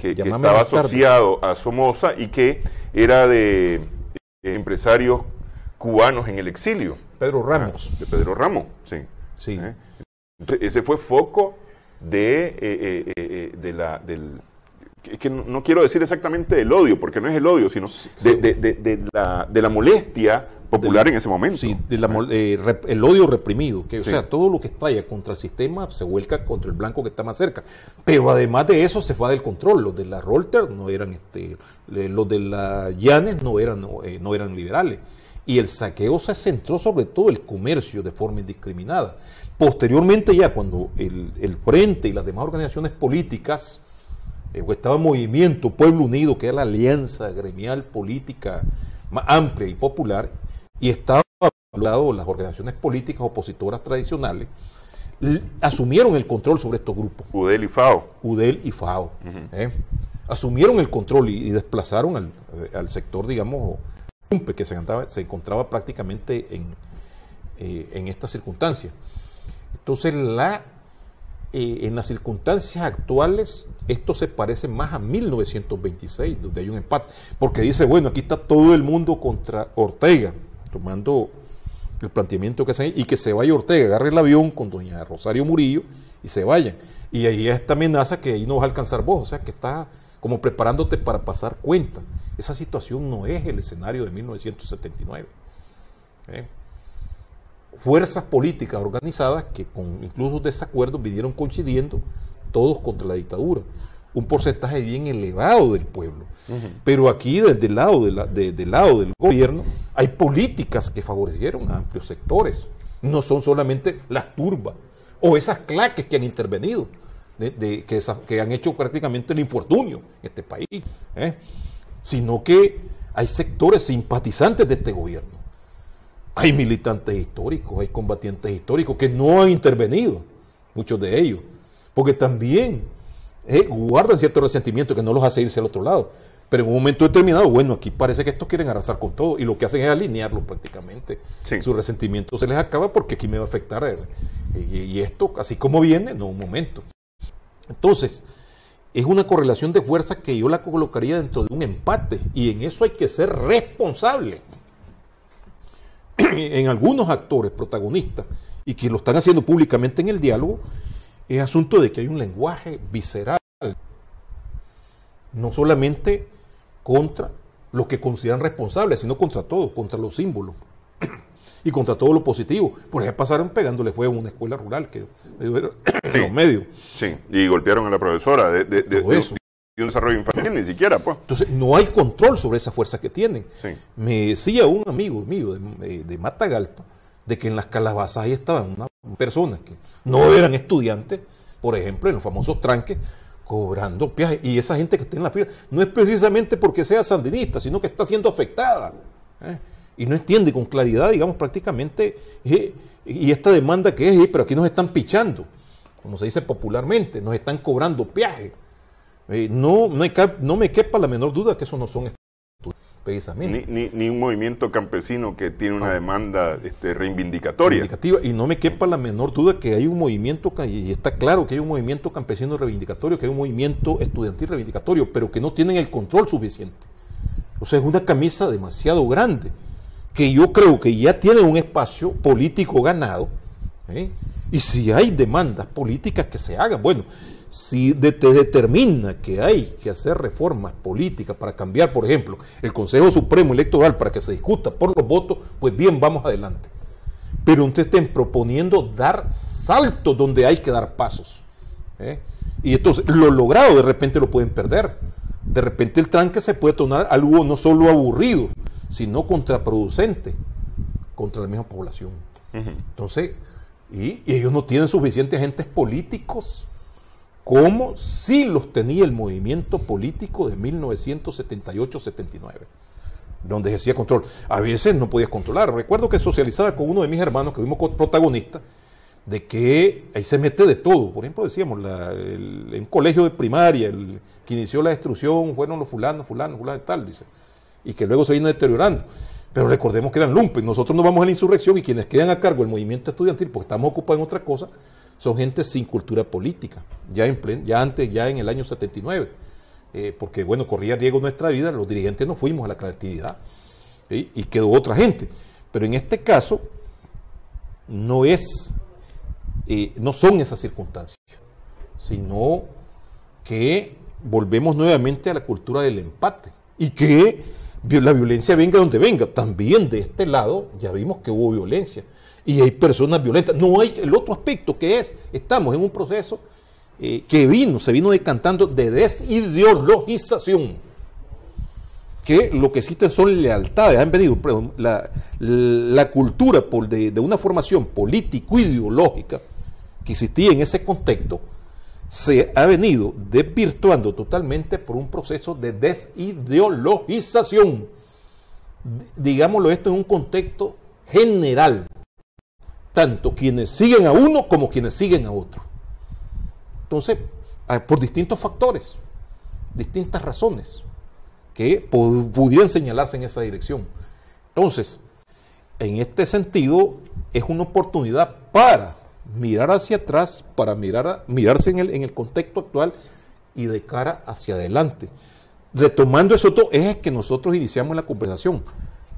estaba asociado a Somoza y que era de empresarios cubanos en el exilio. Pedro Ramos. De Pedro Ramos, sí. Sí. Entonces, ese fue foco del es que no quiero decir exactamente del odio, porque no es el odio, sino de la molestia popular en ese momento. Sí, el odio reprimido, o sea, todo lo que estalla contra el sistema se vuelca contra el blanco que está más cerca. Pero además de eso se fue del control. Los de la Rolter no eran, los de la Llanes no eran liberales. Y el saqueo se centró sobre todo el comercio de forma indiscriminada. Posteriormente ya cuando el Frente y las demás organizaciones políticas, estaba Movimiento Pueblo Unido, que era la alianza gremial política más amplia y popular, y estaba al lado las organizaciones políticas opositoras tradicionales, asumieron el control sobre estos grupos. UDEL y FAO. Asumieron el control y desplazaron al sector, digamos, que se encontraba prácticamente en estas circunstancias. Entonces, en las circunstancias actuales, esto se parece más a 1926, donde hay un empate, porque dice, bueno, aquí está todo el mundo contra Ortega, tomando el planteamiento que hacen, y que se vaya Ortega, agarre el avión con doña Rosario Murillo y se vayan. Y ahí esta amenaza que ahí no vas a alcanzar vos, o sea, que está como preparándote para pasar cuenta. Esa situación no es el escenario de 1979. Fuerzas políticas organizadas que con incluso desacuerdos vinieron coincidiendo todos contra la dictadura, un porcentaje bien elevado del pueblo. Pero aquí, desde el lado, del lado del gobierno, hay políticas que favorecieron a amplios sectores. No son solamente las turbas o esas claques que han intervenido, que han hecho prácticamente el infortunio en este país, sino que hay sectores simpatizantes de este gobierno. Hay militantes históricos, hay combatientes históricos que no han intervenido, muchos de ellos, porque también guardan cierto resentimiento que no los hace irse al otro lado. Pero en un momento determinado, bueno, aquí parece que estos quieren arrasar con todo y lo que hacen es alinearlo prácticamente. Sí. Su resentimiento se les acaba porque aquí me va a afectar y esto, así como viene, no un momento. Entonces, es una correlación de fuerzas que yo la colocaría dentro de un empate y en eso hay que ser responsable. En algunos actores protagonistas y que lo están haciendo públicamente en el diálogo, es asunto de que hay un lenguaje visceral, no solamente contra los que consideran responsables, sino contra todo, contra los símbolos y contra todo lo positivo. Por ejemplo, pasaron pegándole fuego a una escuela rural que en los medios. Sí, y golpearon a la profesora de un desarrollo infantil, ni siquiera, pues. Entonces, no hay control sobre esas fuerzas que tienen. Sí. Me decía un amigo mío de Matagalpa, de que en las calabazas ahí estaban unas personas que no eran estudiantes, por ejemplo, en los famosos tranques, cobrando peaje. Y esa gente que está en la fila no es precisamente porque sea sandinista, sino que está siendo afectada. Y no entiende con claridad, digamos, prácticamente, y esta demanda que es, pero aquí nos están pichando, como se dice popularmente, nos están cobrando peaje. No me quepa la menor duda que eso no son estudios, precisamente. Ni un movimiento campesino que tiene una demanda reivindicativa. Y no me quepa la menor duda que hay un movimiento, y está claro que hay un movimiento campesino reivindicatorio, que hay un movimiento estudiantil reivindicatorio, pero que no tienen el control suficiente. O sea, es una camisa demasiado grande, que yo creo que ya tiene un espacio político ganado, y si hay demandas políticas que se hagan, bueno, si te determina que hay que hacer reformas políticas para cambiar, por ejemplo, el Consejo Supremo Electoral para que se discuta por los votos, pues bien, vamos adelante. Pero ustedes estén proponiendo dar saltos donde hay que dar pasos. Y entonces, lo logrado de repente lo pueden perder. De repente el tranque se puede tornar algo no solo aburrido, sino contraproducente contra la misma población. Entonces, y ellos no tienen suficientes agentes políticos como sí los tenía el movimiento político de 1978-79, donde ejercía control. A veces no podías controlar. Recuerdo que socializaba con uno de mis hermanos, que vimos protagonista, de que ahí se mete de todo. Por ejemplo, decíamos, en un colegio de primaria, el que inició la destrucción fueron los fulano y tal, dice, y que luego se vino deteriorando. Pero recordemos que eran lumpen. Nosotros nos vamos a la insurrección y quienes quedan a cargo del movimiento estudiantil, porque estamos ocupados en otra cosa, son gente sin cultura política, ya en el año 79, porque bueno, corría riesgo nuestra vida, los dirigentes nos fuimos a la clandestinidad, y quedó otra gente. Pero en este caso, no son esas circunstancias, sino que volvemos nuevamente a la cultura del empate, y que la violencia venga donde venga. También de este lado ya vimos que hubo violencia y hay personas violentas. No hay el otro aspecto que estamos en un proceso que se vino decantando de desideologización, que lo que existen son lealtades. Han venido la cultura de una formación político-ideológica que existía en ese contexto, se ha venido desvirtuando totalmente por un proceso de desideologización. Digámoslo esto en un contexto general, tanto quienes siguen a uno como quienes siguen a otro. Entonces, por distintos factores, distintas razones que pudieran señalarse en esa dirección. Entonces, en este sentido, es una oportunidad para mirar hacia atrás, para mirarse en el contexto actual y de cara hacia adelante. Retomando esos dos ejes que nosotros iniciamos la conversación,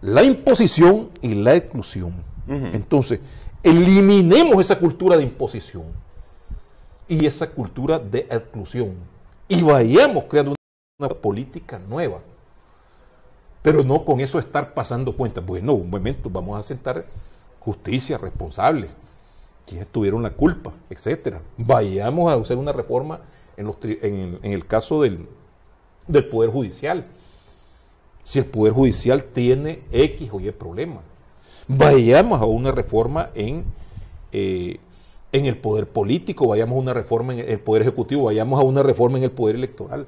la imposición y la exclusión. Entonces, eliminemos esa cultura de imposición y esa cultura de exclusión y vayamos creando una política nueva. Pero no con eso estar pasando cuentas. Bueno, un momento, vamos a sentar justicia responsable. ¿quiénes tuvieron la culpa? Etcétera. Vayamos a hacer una reforma en el caso del Poder Judicial. Si el Poder Judicial tiene X o Y problema. Vayamos a una reforma en el Poder Político, vayamos a una reforma en el Poder Ejecutivo, vayamos a una reforma en el Poder Electoral,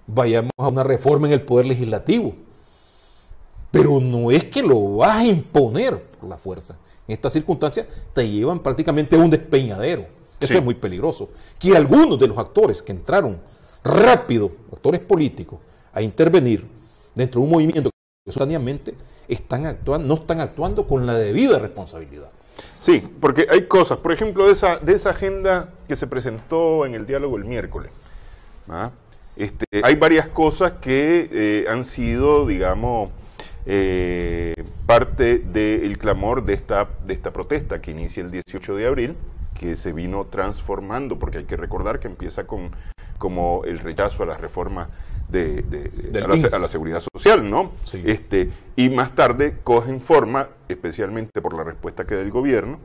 vayamos a una reforma en el Poder Legislativo. Pero no es que lo vas a imponer por la fuerza. En estas circunstancias te llevan prácticamente a un despeñadero. Eso es muy peligroso. Que algunos de los actores que entraron rápido, actores políticos, a intervenir dentro de un movimiento que espontáneamente no están actuando con la debida responsabilidad. Sí, porque hay cosas, por ejemplo, de esa agenda que se presentó en el diálogo el miércoles, ¿ah? Hay varias cosas que han sido, digamos, parte del clamor de esta protesta que inicia el 18 de abril, que se vino transformando, porque hay que recordar que empieza como el rechazo a las reformas a la seguridad social, ¿no? Sí. Y más tarde cogen forma, especialmente por la respuesta que da el gobierno,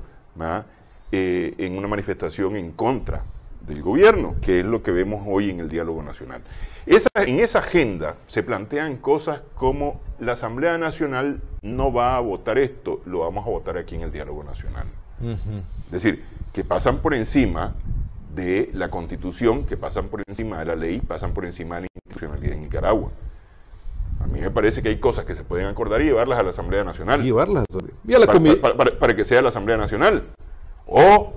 en una manifestación en contra del gobierno, que es lo que vemos hoy en el diálogo nacional. En esa agenda se plantean cosas como la Asamblea Nacional no va a votar esto, lo vamos a votar aquí en el diálogo nacional. Es decir, que pasan por encima de la Constitución, que pasan por encima de la ley, pasan por encima de la institucionalidad en Nicaragua. A mí me parece que hay cosas que se pueden acordar y llevarlas a la Asamblea Nacional. Para que sea la Asamblea Nacional. O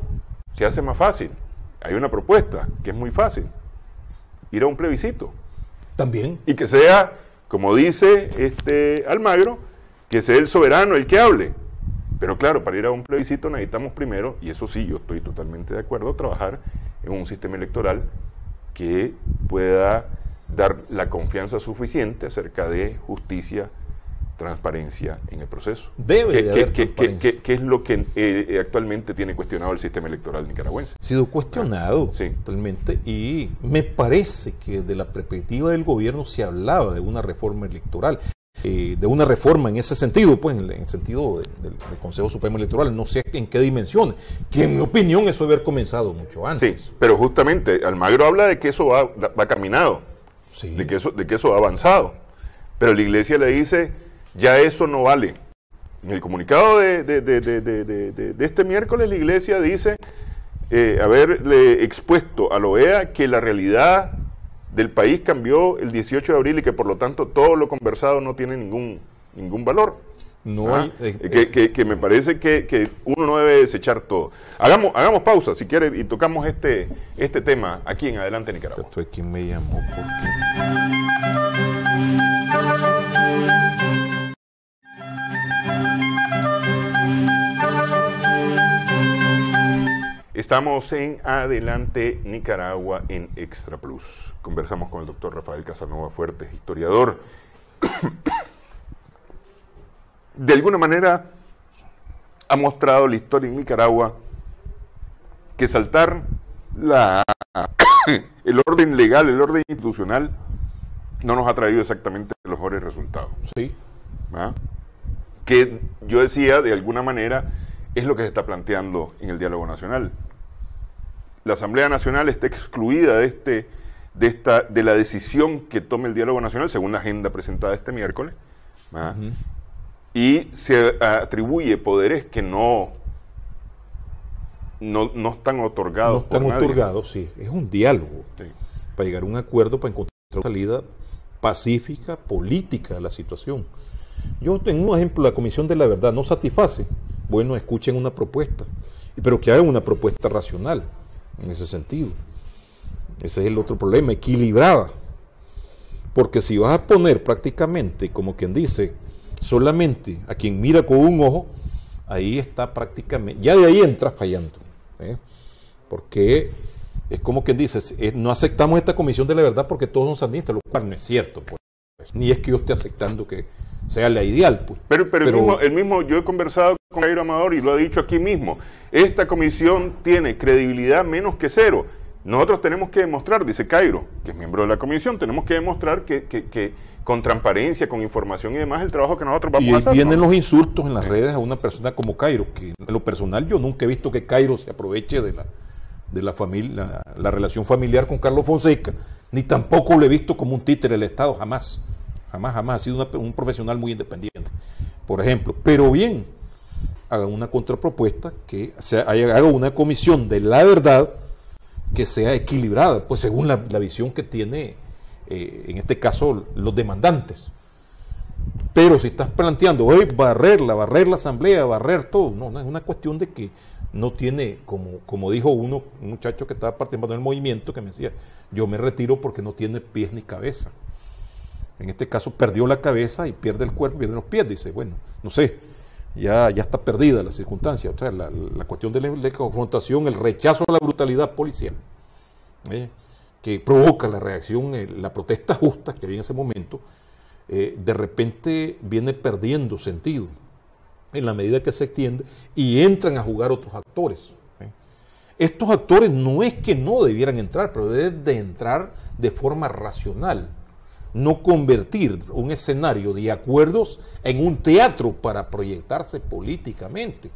se hace más fácil. Hay una propuesta que es muy fácil. Ir a un plebiscito. También. Y que sea, como dice Almagro, que sea el soberano el que hable. Pero claro, para ir a un plebiscito necesitamos primero, y eso sí, yo estoy totalmente de acuerdo, trabajar en un sistema electoral que pueda dar la confianza suficiente acerca de justicia, transparencia en el proceso. Debe de haber transparencia. ¿Qué es lo que actualmente tiene cuestionado el sistema electoral nicaragüense? Ha sido cuestionado sí. Totalmente, y me parece que de la perspectiva del gobierno se hablaba de una reforma electoral. De una reforma en ese sentido, pues en el sentido del Consejo Supremo Electoral, no sé en qué dimensión, que en mi opinión eso debe haber comenzado mucho antes. Sí, pero justamente Almagro habla de que eso va caminado, sí. de que eso ha avanzado, pero la Iglesia le dice, ya eso no vale. En el comunicado de este miércoles la Iglesia dice haberle expuesto a la OEA que la realidad del país cambió el 18 de abril y que por lo tanto todo lo conversado no tiene ningún valor. No hay, que me parece que uno no debe desechar todo. Hagamos pausa si quiere y tocamos este tema aquí en Adelante Nicaragua. Esto es quien me llamó porque... Estamos en Adelante Nicaragua en Extra Plus. Conversamos con el doctor Rafael Casanova Fuertes, historiador. De alguna manera ha mostrado la historia en Nicaragua que saltar el orden legal, el orden institucional, no nos ha traído exactamente los mejores resultados. Sí. Que yo decía, de alguna manera, es lo que se está planteando en el diálogo nacional. La Asamblea Nacional está excluida de la decisión que tome el diálogo nacional, según la agenda presentada este miércoles, y se atribuye poderes que no están otorgados. No están otorgados, sí. Es un diálogo para llegar a un acuerdo, para encontrar una salida pacífica, política a la situación. Yo tengo un ejemplo, la Comisión de la Verdad no satisface. Bueno, escuchen una propuesta, pero que hagan una propuesta racional en ese sentido. Ese es el otro problema, equilibrada. Porque si vas a poner prácticamente, como quien dice, solamente a quien mira con un ojo, ahí está prácticamente, ya de ahí entras fallando. Porque es como quien dice, no aceptamos esta Comisión de la Verdad porque todos son sandinistas, lo cual no es cierto, pues. Ni es que yo esté aceptando que sea la ideal, pues. Pero el mismo, yo he conversado con Cairo Amador y lo ha dicho aquí mismo, esta comisión tiene credibilidad menos que cero. Nosotros tenemos que demostrar, dice Cairo, que es miembro de la comisión, tenemos que demostrar que con transparencia, con información y demás, el trabajo que nosotros vamos a hacer. Y vienen los insultos en las redes a una persona como Cairo, que en lo personal yo nunca he visto que Cairo se aproveche de la familia, la relación familiar con Carlos Fonseca, ni tampoco lo he visto como un títere del Estado, jamás. Jamás ha sido un profesional muy independiente, por ejemplo. Pero bien, hagan una contrapropuesta, que haga una comisión de la verdad que sea equilibrada, pues según la visión que tiene, en este caso, los demandantes. Pero si estás planteando, barrer la asamblea, barrer todo, no es una cuestión de que no tiene, como dijo un muchacho que estaba participando en el movimiento, que me decía, yo me retiro porque no tiene pies ni cabeza. En este caso perdió la cabeza y pierde el cuerpo, pierde los pies, dice, bueno, no sé, ya está perdida la circunstancia, o sea, la cuestión de la confrontación, el rechazo a la brutalidad policial, que provoca la reacción, la protesta justa que había en ese momento, de repente viene perdiendo sentido en la medida que se extiende y entran a jugar otros actores. Estos actores no es que no debieran entrar, pero deben de entrar de forma racional, no convertir un escenario de acuerdos en un teatro para proyectarse políticamente.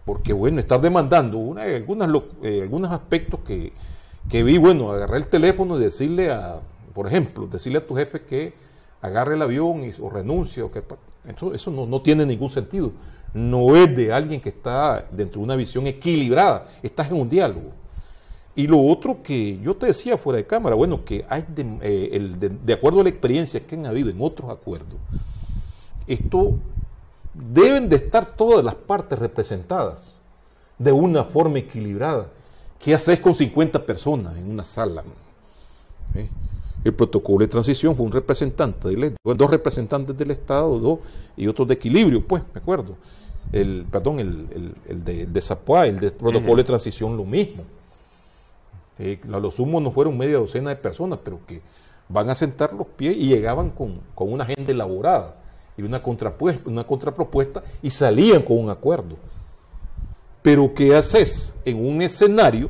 Porque, bueno, estar demandando algunos aspectos que vi, bueno, agarrar el teléfono y decirle por ejemplo, decirle a tu jefe que agarre el avión o renuncie, eso no tiene ningún sentido. No es de alguien que está dentro de una visión equilibrada, estás en un diálogo. Y lo otro que yo te decía fuera de cámara, bueno, que hay de acuerdo a la experiencia que han habido en otros acuerdos, esto deben de estar todas las partes representadas de una forma equilibrada. ¿Qué haces con 50 personas en una sala? El protocolo de transición fue un representante, dos representantes del Estado, y otros de equilibrio, pues, me acuerdo. El de Zapuá, el de protocolo de transición, lo mismo. A lo sumo no fueron media docena de personas, pero que van a sentar los pies y llegaban con una agenda elaborada y una contrapropuesta y salían con un acuerdo. Pero ¿qué haces en un escenario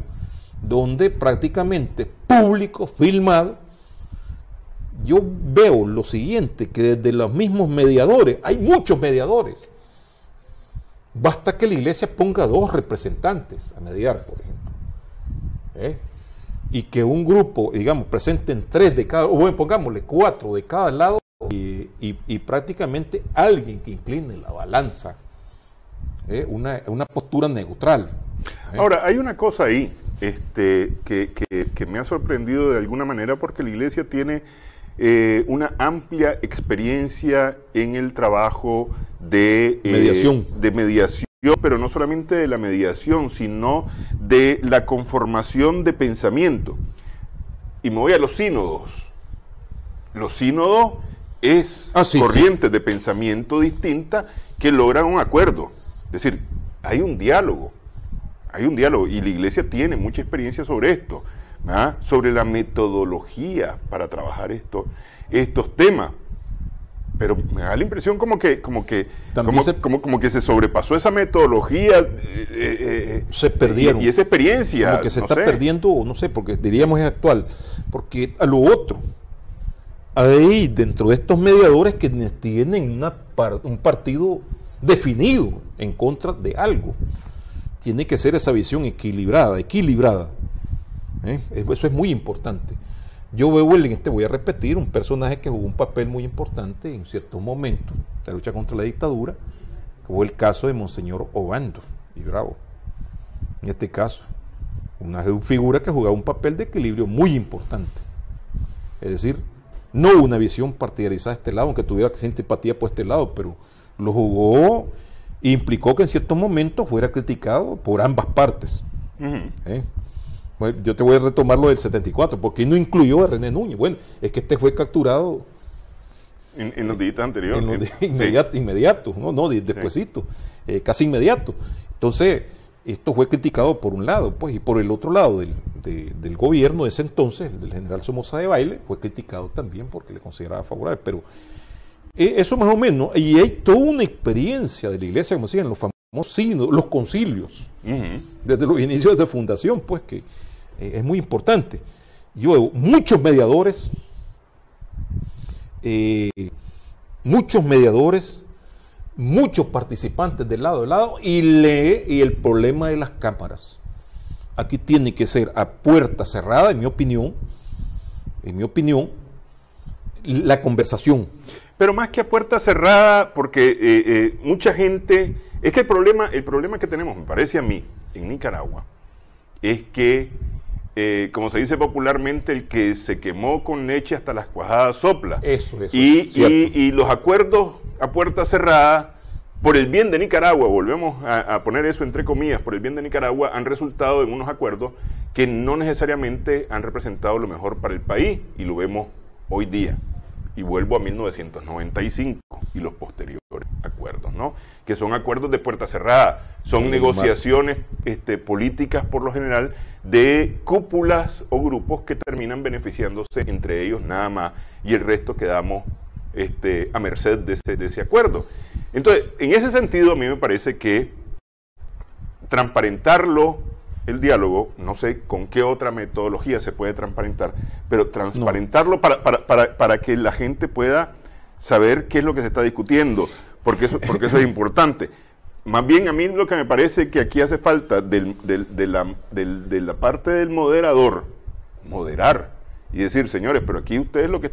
donde prácticamente público, filmado? Yo veo lo siguiente, que desde los mismos mediadores, hay muchos mediadores, basta que la iglesia ponga 2 representantes a mediar, por ejemplo, y que un grupo, digamos, presenten 3 de cada, o bueno, pongámosle 4 de cada lado, y prácticamente alguien que incline la balanza, una postura neutral. Ahora, hay una cosa ahí que me ha sorprendido de alguna manera, porque la iglesia tiene una amplia experiencia en el trabajo de mediación, pero no solamente de la mediación, sino de la conformación de pensamiento. Y me voy a los sínodos. Los sínodos es corrientes de pensamiento distinta que logran un acuerdo. Es decir, hay un diálogo, y la iglesia tiene mucha experiencia sobre esto, sobre la metodología para trabajar estos temas. Pero me da la impresión como que se sobrepasó esa metodología, se perdieron, y esa experiencia. Como que se está perdiendo, no sé, porque diríamos es actual. Porque a lo otro, hay dentro de estos mediadores que tienen un partido definido en contra de algo. Tiene que ser esa visión equilibrada. Eso es muy importante. Yo veo voy a repetir, un personaje que jugó un papel muy importante en ciertos momentos de la lucha contra la dictadura, que fue el caso de Monseñor Obando y Bravo. En este caso, una figura que jugaba un papel de equilibrio muy importante. Es decir, no una visión partidarizada de este lado, aunque tuviera simpatía por este lado, pero lo jugó e implicó que en ciertos momentos fuera criticado por ambas partes. Bueno, yo te voy a retomar lo del 74, porque no incluyó a René Núñez. Bueno, es que fue capturado en los días anteriores. Inmediato, despuesito, casi inmediato. Entonces, esto fue criticado por un lado, pues, y por el otro lado del gobierno de ese entonces, del general Somoza de Baile, fue criticado también porque le consideraba favorable. Pero eso más o menos, y hay toda una experiencia de la iglesia, como decían, los famosos sínodos, los concilios, desde los inicios de fundación, pues, que es muy importante. Yo veo muchos mediadores muchos mediadores, muchos participantes de lado, y el problema de las cámaras. Aquí tiene que ser a puerta cerrada, en mi opinión, la conversación. Pero más que a puerta cerrada, porque mucha gente, es que el problema que tenemos, me parece a mí, en Nicaragua, es que, como se dice popularmente, el que se quemó con leche hasta las cuajadas sopla. Eso, y los acuerdos a puerta cerrada, por el bien de Nicaragua, volvemos a poner eso entre comillas, por el bien de Nicaragua, han resultado en unos acuerdos que no necesariamente han representado lo mejor para el país, y lo vemos hoy día. Y vuelvo a 1995 y los posteriores acuerdos, ¿no? Que son acuerdos de puerta cerrada, son negociaciones políticas por lo general de cúpulas o grupos que terminan beneficiándose entre ellos nada más, y el resto quedamos a merced de ese acuerdo. Entonces, en ese sentido, a mí me parece que transparentarlo, el diálogo, no sé con qué otra metodología se puede transparentar, pero transparentarlo para que la gente pueda saber qué es lo que se está discutiendo, porque eso es importante. Más bien, a mí lo que me parece que aquí hace falta de la parte del moderador, moderar y decir, señores, pero aquí ustedes lo que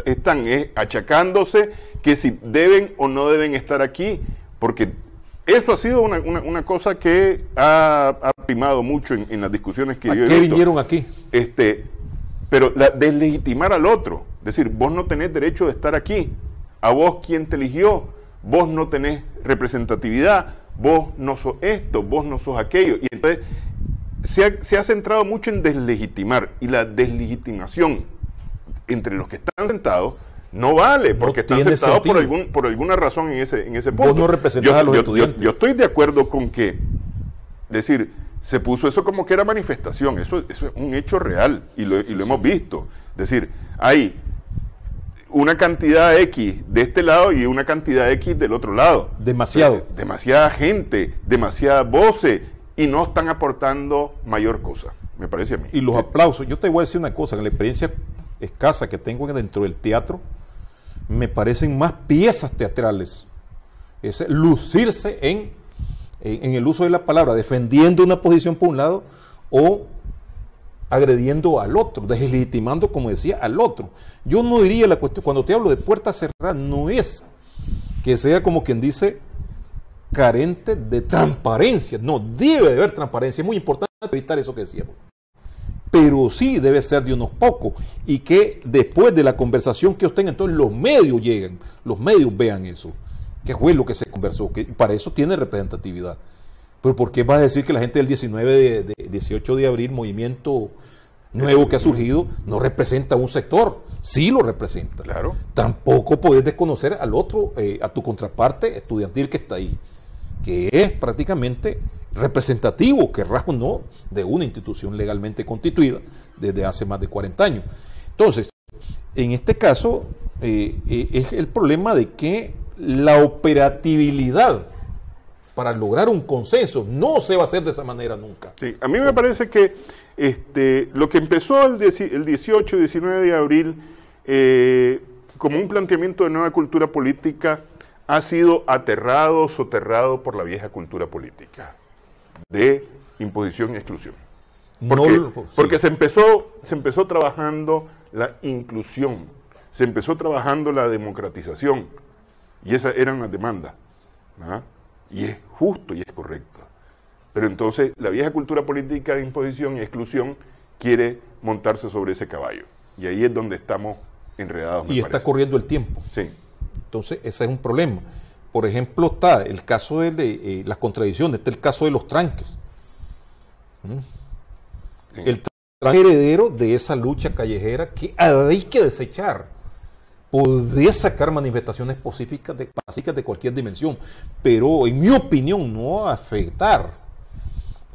están es achacándose que si deben o no deben estar aquí, porque eso ha sido una cosa que ha primado mucho en las discusiones que yo he visto. ¿A qué vinieron aquí? Pero deslegitimar al otro, decir, vos no tenés derecho de estar aquí, a vos quién te eligió, vos no tenés representatividad, vos no sos esto, vos no sos aquello. Y entonces se ha centrado mucho en deslegitimar, y la deslegitimación entre los que están sentados no vale, porque están sentados por alguna razón en ese punto. Vos no representás a los estudiantes. Yo estoy de acuerdo con que, decir, se puso eso como que era manifestación, eso es un hecho real, y lo hemos visto. Es decir, hay una cantidad X de este lado y una cantidad X del otro lado. Demasiada gente, demasiadas voces, y no están aportando mayor cosa, me parece a mí. Y los aplausos, yo te voy a decir una cosa, en la experiencia escasa que tengo dentro del teatro, me parecen más piezas teatrales, es lucirse en el uso de la palabra, defendiendo una posición por un lado o agrediendo al otro, deslegitimando, como decía, al otro. Yo no diría la cuestión, cuando te hablo de puerta cerrada, no es que sea como quien dice carente de transparencia, no, debe de haber transparencia, es muy importante evitar eso que decíamos, pero sí debe ser de unos pocos, y que después de la conversación que obtengan, entonces los medios lleguen, los medios vean eso, que fue lo que se conversó, que para eso tiene representatividad. Pero ¿por qué vas a decir que la gente del 18 de abril, movimiento nuevo que ha surgido, no representa un sector? Sí lo representa. Claro. Tampoco puedes desconocer al otro, a tu contraparte estudiantil que está ahí, que es prácticamente representativo, querrás o no, de una institución legalmente constituida desde hace más de 40 años. Entonces, en este caso, es el problema de que la operatividad para lograr un consenso no se va a hacer de esa manera nunca. Sí, a mí me parece que lo que empezó el 18 y 19 de abril como un planteamiento de nueva cultura política ha sido soterrado por la vieja cultura política de imposición y exclusión. Porque se empezó trabajando la inclusión, se empezó trabajando la democratización, y esas eran las demandas, ¿verdad? Y es justo y es correcto. Pero entonces la vieja cultura política de imposición y exclusión quiere montarse sobre ese caballo, y ahí es donde estamos enredados. Y está corriendo el tiempo. Sí. Entonces ese es un problema. Por ejemplo, está el caso de las contradicciones, está el caso de los tranques. Sí. El tranque heredero de esa lucha callejera que hay que desechar. Podés sacar manifestaciones pacíficas de cualquier dimensión, pero en mi opinión no afectar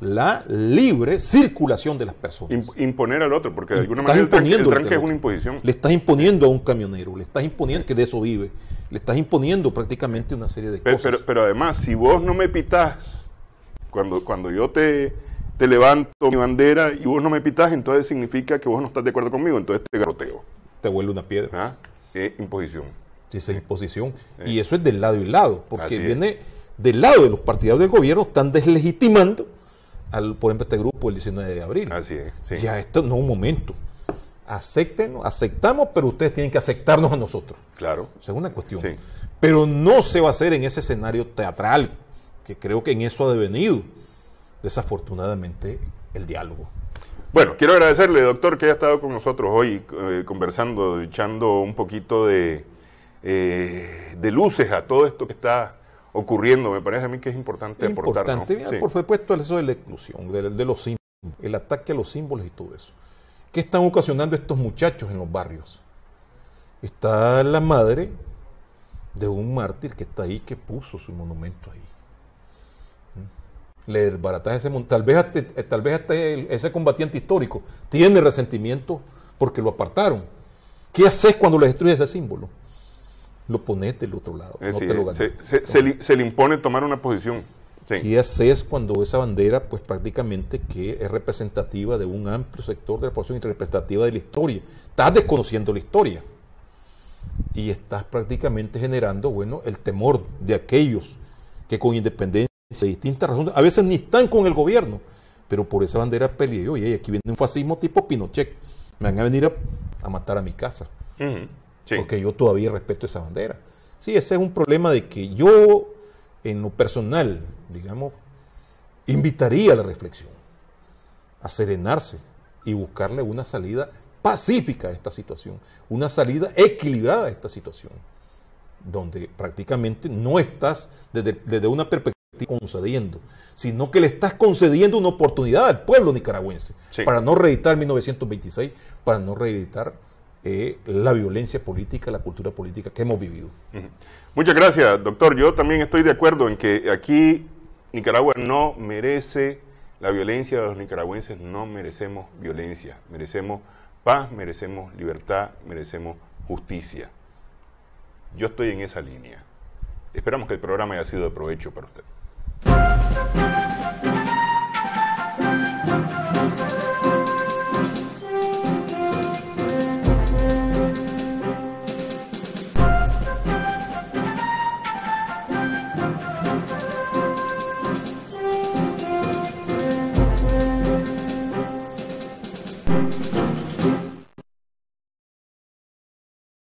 la libre circulación de las personas. Imponer al otro, porque de alguna manera el tranque es una imposición. Le estás imponiendo a un camionero, le estás imponiendo, que de eso vive, le estás imponiendo prácticamente una serie de cosas. Pero además, si vos no me pitás, cuando yo te levanto mi bandera y vos no me pitás, entonces significa que vos no estás de acuerdo conmigo, entonces te garroteo. Te vuelve una piedra. ¿Ah? imposición. Sí, esa imposición. Y eso es del lado y lado, porque Así viene del lado de los partidarios del gobierno, están deslegitimando, por ejemplo, este grupo el 19 de abril. Así es. Sí. Ya esto no es un momento. Acéptenos, aceptamos, pero ustedes tienen que aceptarnos a nosotros. Claro. Esa es una cuestión. Sí. Pero no se va a hacer en ese escenario teatral, que creo que en eso ha devenido, desafortunadamente, el diálogo. Bueno, quiero agradecerle, doctor, que haya estado con nosotros hoy conversando, echando un poquito de luces a todo esto que está ocurriendo. Me parece a mí que es importante aportar, ¿no? Mira, Sí. por supuesto, eso de la exclusión, de los símbolos, el ataque a los símbolos y todo eso. ¿Qué están ocasionando estos muchachos en los barrios? Está la madre de un mártir que está ahí, que puso su monumento ahí. Le desbarataje ese monumento. Tal vez hasta ese combatiente histórico tiene resentimiento porque lo apartaron. ¿Qué haces cuando le destruyes ese símbolo? Lo pones del otro lado. No te lo ganas. Se le impone tomar una posición. Sí. ¿Qué haces cuando esa bandera, pues prácticamente que es representativa de un amplio sector de la población y representativa de la historia? Estás desconociendo la historia y estás prácticamente generando, bueno, el temor de aquellos que con independencia de distintas razones, a veces ni están con el gobierno, pero por esa bandera peleé, oye, aquí viene un fascismo tipo Pinochet, me van a venir a matar a mi casa, Sí. porque yo todavía respeto esa bandera. Sí, ese es un problema de que yo, en lo personal, digamos, invitaría a la reflexión, a serenarse y buscarle una salida pacífica a esta situación, una salida equilibrada a esta situación, donde prácticamente no estás desde una perspectiva concediendo, sino que le estás concediendo una oportunidad al pueblo nicaragüense para no reeditar 1926, para no reeditar la violencia política, la cultura política que hemos vivido. Muchas gracias, doctor. Yo también estoy de acuerdo en que aquí Nicaragua no merece la violencia de los nicaragüenses, no merecemos violencia, merecemos paz, merecemos libertad, merecemos justicia. Yo estoy en esa línea. Esperamos que el programa haya sido de provecho para usted.